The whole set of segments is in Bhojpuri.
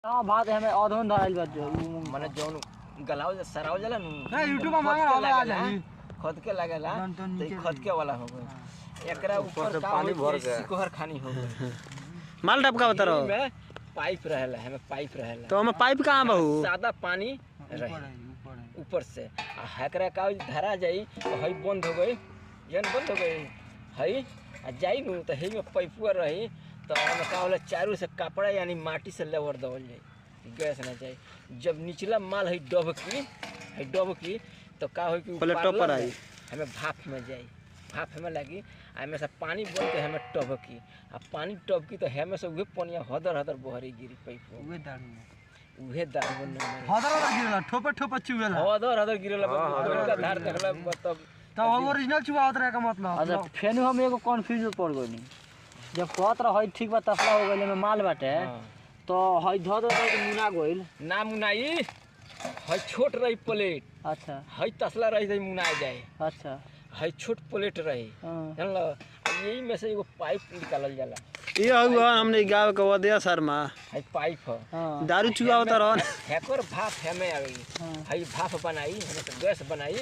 हां भात हमें अधोन धराइल बा माने जौन गलाव सराव जाला न हां यूट्यूब में मांगा आ जाई खद के लागेला तो खद के वाला हो गए एकरा ऊपर से पानी भर के सिकोहर खानी हो गए माल डबका बता रहो में पाइप रहेला हमें पाइप रहेला तो हमें पाइप कहां बहू सादा पानी रहे ऊपर से आ एकरा का धरा जाई तो हई बंद हो गई जन बंद हो गई हई आ जाई नु तो हई में पाइपुआ रही तो हमें का होला चारों से कपड़ा यानी माटी से लेवर दवल जाई गैस ना जाए जब निचला माल है डबकी तो का हो कि पहले टॉपर आई हमें भाप में जाई भाप में लगी हमें से पानी बन के हमें टबकी आ पानी टबकी तो हमें से उहे पानी हदर हदर बहरी गिरी पाइप उहे दारू हदर गिरला ठोपे ठोपे चुवेला हदर गिरला का धार देखला तब ओरिजिनल चुवावत रहे का मतलब अच्छा फेन हम एगो कंफ्यूज पड़ गइनी जब कहत रह ठीक बा तसला हो गइले में माल बाटे तो हई ध द के मुना गइल ना मुनाई हई छोट रही प्लेट अच्छा हई तसला रही तो मुना जाए अच्छा हई छोट प्लेट रही जानल यही में से एगो पाइप निकालल जाला ये हुआ हमने गांव के वदिया शर्मा हई पाइप ह दारू चुआवत रह हेकर भाप हमें आवे हई भाप बनाई हमें तो गैस बनाई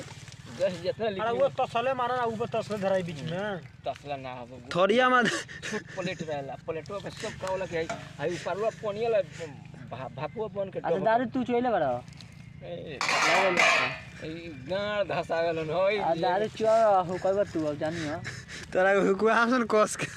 गैस जितना अरे वो तसले मारा ना ऊपर तसले धराई बीच में तसला ना हो थोड़िया में छोट प्लेट रहेला प्लेटवा पे सब का होला कि हई ऊपरवा पानी वाला भापवा बन के अच्छा दारू तू चोइले बड़ा गाड़ धसा गेलन होई दारू चुआ हो कइबा तू अब जानी हो तोरा हुकुआ हमन कोस के